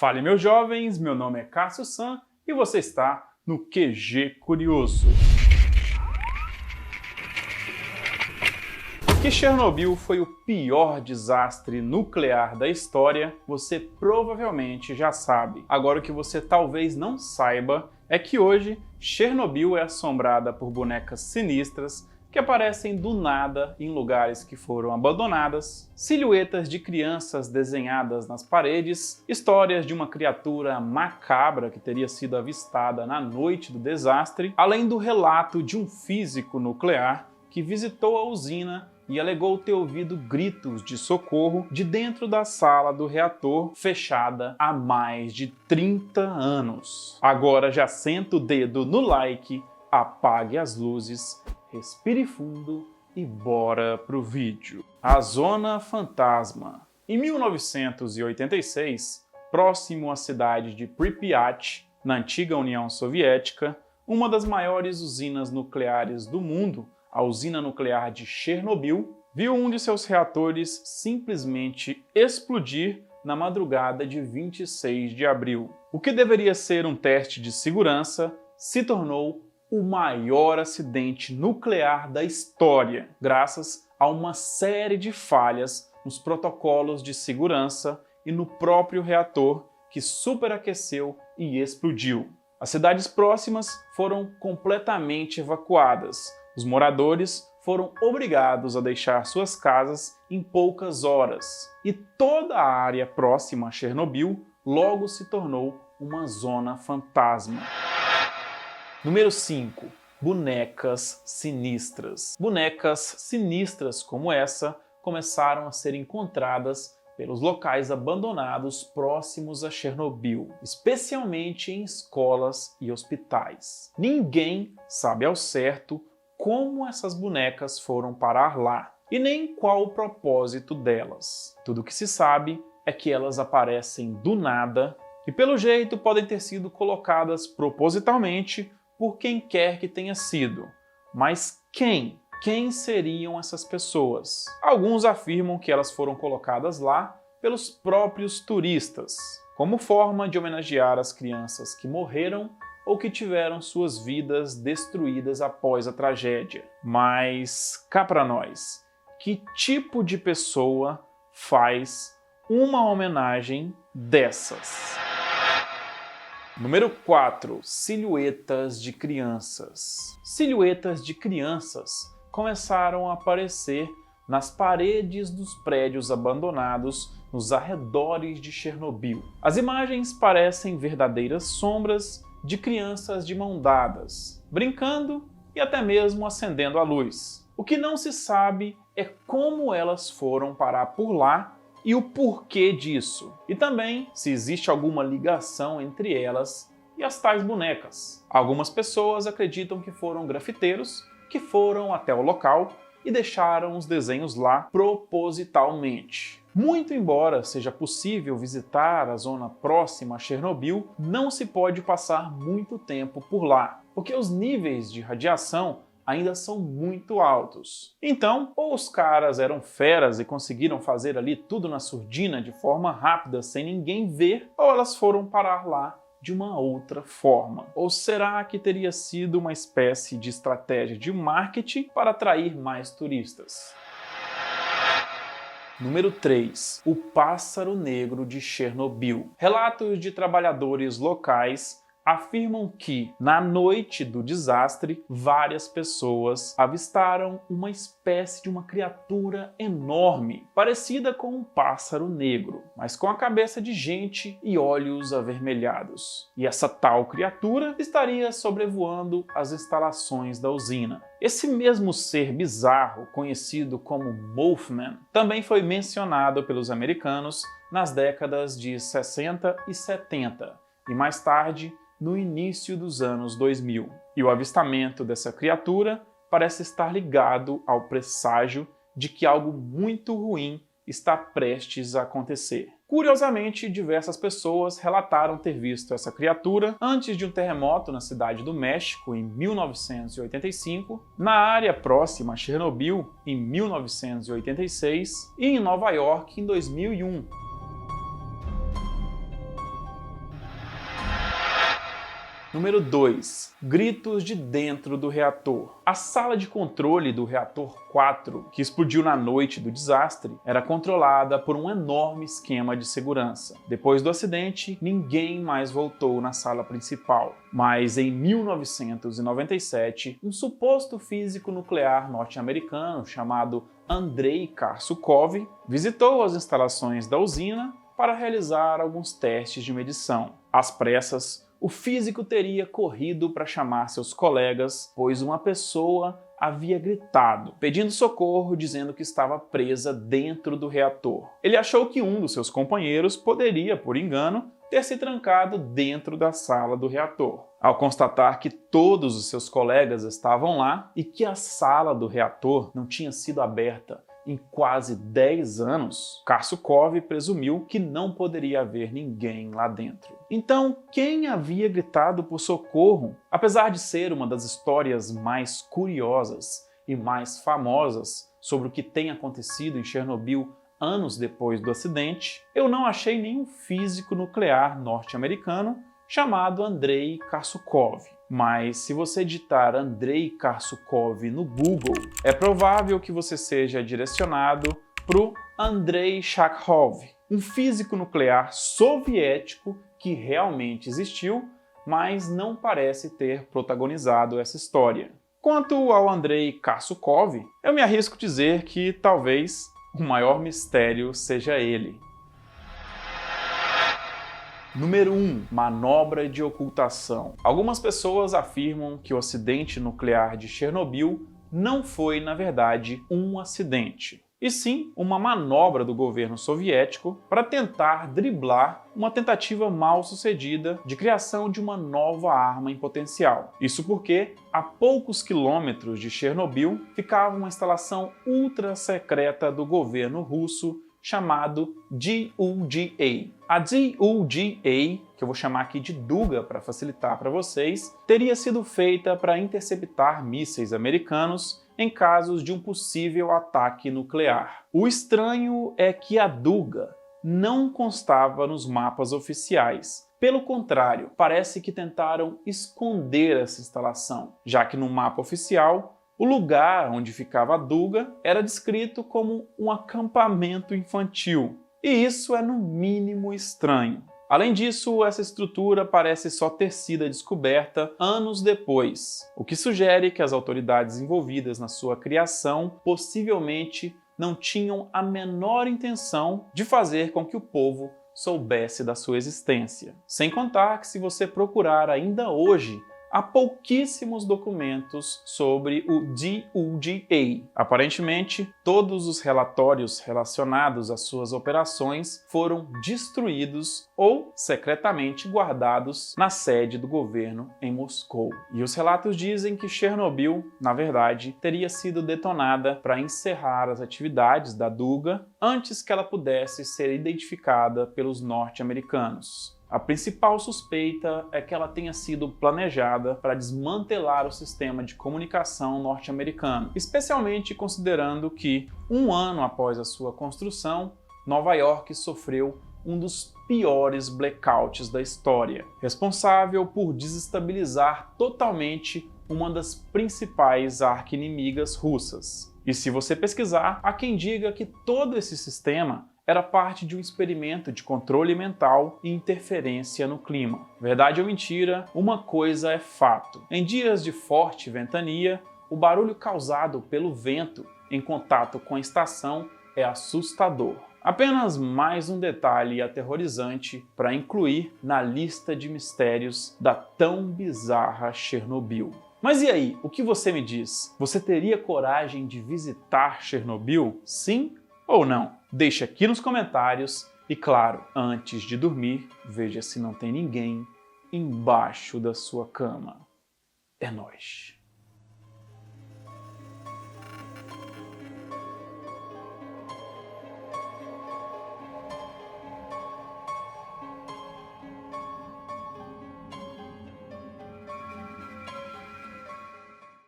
Fale, meus jovens, meu nome é Cássio San e você está no QG Curioso. Que Chernobyl foi o pior desastre nuclear da história, você provavelmente já sabe. Agora o que você talvez não saiba é que hoje Chernobyl é assombrada por bonecas sinistras que aparecem do nada em lugares que foram abandonadas, silhuetas de crianças desenhadas nas paredes, histórias de uma criatura macabra que teria sido avistada na noite do desastre, além do relato de um físico nuclear que visitou a usina e alegou ter ouvido gritos de socorro de dentro da sala do reator fechada há mais de 30 anos. Agora já senta o dedo no like, apague as luzes, respire fundo e bora pro vídeo. A Zona Fantasma. Em 1986, próximo à cidade de Pripyat, na antiga União Soviética, uma das maiores usinas nucleares do mundo, a usina nuclear de Chernobyl, viu um de seus reatores simplesmente explodir na madrugada de 26 de abril. O que deveria ser um teste de segurança se tornou o maior acidente nuclear da história, graças a uma série de falhas nos protocolos de segurança e no próprio reator que superaqueceu e explodiu. As cidades próximas foram completamente evacuadas. Os moradores foram obrigados a deixar suas casas em poucas horas, e toda a área próxima a Chernobyl logo se tornou uma zona fantasma. Número 5. Bonecas sinistras. Bonecas sinistras como essa começaram a ser encontradas pelos locais abandonados próximos a Chernobyl, especialmente em escolas e hospitais. Ninguém sabe ao certo como essas bonecas foram parar lá, e nem qual o propósito delas. Tudo o que se sabe é que elas aparecem do nada e, pelo jeito, podem ter sido colocadas propositalmente por quem quer que tenha sido. Mas quem? Quem seriam essas pessoas? Alguns afirmam que elas foram colocadas lá pelos próprios turistas, como forma de homenagear as crianças que morreram ou que tiveram suas vidas destruídas após a tragédia. Mas cá pra nós, que tipo de pessoa faz uma homenagem dessas? Número 4. Silhuetas de crianças. Silhuetas de crianças começaram a aparecer nas paredes dos prédios abandonados nos arredores de Chernobyl. As imagens parecem verdadeiras sombras de crianças de mão dadas, brincando e até mesmo acendendo a luz. O que não se sabe é como elas foram parar por lá e o porquê disso, e também se existe alguma ligação entre elas e as tais bonecas. Algumas pessoas acreditam que foram grafiteiros que foram até o local e deixaram os desenhos lá propositalmente. Muito embora seja possível visitar a zona próxima a Chernobyl, não se pode passar muito tempo por lá, porque os níveis de radiação ainda são muito altos. Então, ou os caras eram feras e conseguiram fazer ali tudo na surdina de forma rápida sem ninguém ver, ou elas foram parar lá de uma outra forma. Ou será que teria sido uma espécie de estratégia de marketing para atrair mais turistas? Número 3. O pássaro negro de Chernobyl. Relatos de trabalhadores locais afirmam que, na noite do desastre, várias pessoas avistaram uma espécie de uma criatura enorme, parecida com um pássaro negro, mas com a cabeça de gente e olhos avermelhados. E essa tal criatura estaria sobrevoando as instalações da usina. Esse mesmo ser bizarro, conhecido como Mothman, também foi mencionado pelos americanos nas décadas de 60 e 70, e mais tarde, no início dos anos 2000. E o avistamento dessa criatura parece estar ligado ao presságio de que algo muito ruim está prestes a acontecer. Curiosamente, diversas pessoas relataram ter visto essa criatura antes de um terremoto na cidade do México em 1985, na área próxima a Chernobyl em 1986 e em Nova York em 2001. Número 2. Gritos de dentro do reator. A sala de controle do reator 4, que explodiu na noite do desastre, era controlada por um enorme esquema de segurança. Depois do acidente, ninguém mais voltou na sala principal. Mas em 1997, um suposto físico nuclear norte-americano chamado Andrei Karsukov visitou as instalações da usina para realizar alguns testes de medição. Às pressas, o físico teria corrido para chamar seus colegas, pois uma pessoa havia gritado, pedindo socorro, dizendo que estava presa dentro do reator. Ele achou que um dos seus companheiros poderia, por engano, ter se trancado dentro da sala do reator. Ao constatar que todos os seus colegas estavam lá e que a sala do reator não tinha sido aberta em quase 10 anos, Karsukov presumiu que não poderia haver ninguém lá dentro. Então, quem havia gritado por socorro? Apesar de ser uma das histórias mais curiosas e mais famosas sobre o que tem acontecido em Chernobyl anos depois do acidente, eu não achei nenhum físico nuclear norte-americano chamado Andrei Karsukov. Mas se você digitar Andrei Karsukov no Google, é provável que você seja direcionado para o Andrei Shakhov, um físico nuclear soviético que realmente existiu, mas não parece ter protagonizado essa história. Quanto ao Andrei Karsukov, eu me arrisco dizer que talvez o maior mistério seja ele. Número 1. Manobra de ocultação. Algumas pessoas afirmam que o acidente nuclear de Chernobyl não foi, na verdade, um acidente, e sim uma manobra do governo soviético para tentar driblar uma tentativa mal sucedida de criação de uma nova arma em potencial. Isso porque, a poucos quilômetros de Chernobyl, ficava uma instalação ultra secreta do governo russo chamado DUGA. A DUGA, que eu vou chamar aqui de Duga para facilitar para vocês, teria sido feita para interceptar mísseis americanos em casos de um possível ataque nuclear. O estranho é que a Duga não constava nos mapas oficiais. Pelo contrário, parece que tentaram esconder essa instalação, já que no mapa oficial o lugar onde ficava a Duga era descrito como um acampamento infantil, e isso é no mínimo estranho. Além disso, essa estrutura parece só ter sido descoberta anos depois, o que sugere que as autoridades envolvidas na sua criação possivelmente não tinham a menor intenção de fazer com que o povo soubesse da sua existência. Sem contar que, se você procurar ainda hoje, há pouquíssimos documentos sobre o DUGA. Aparentemente, todos os relatórios relacionados às suas operações foram destruídos ou secretamente guardados na sede do governo em Moscou. E os relatos dizem que Chernobyl, na verdade, teria sido detonada para encerrar as atividades da Duga antes que ela pudesse ser identificada pelos norte-americanos. A principal suspeita é que ela tenha sido planejada para desmantelar o sistema de comunicação norte-americano, especialmente considerando que, um ano após a sua construção, Nova York sofreu um dos piores blackouts da história, responsável por desestabilizar totalmente uma das principais arqui-inimigas russas. E se você pesquisar, há quem diga que todo esse sistema era parte de um experimento de controle mental e interferência no clima. Verdade ou mentira, uma coisa é fato. Em dias de forte ventania, o barulho causado pelo vento em contato com a estação é assustador. Apenas mais um detalhe aterrorizante para incluir na lista de mistérios da tão bizarra Chernobyl. Mas e aí, o que você me diz? Você teria coragem de visitar Chernobyl? Sim ou não? Deixe aqui nos comentários e, claro, antes de dormir, veja se não tem ninguém embaixo da sua cama. É nóis!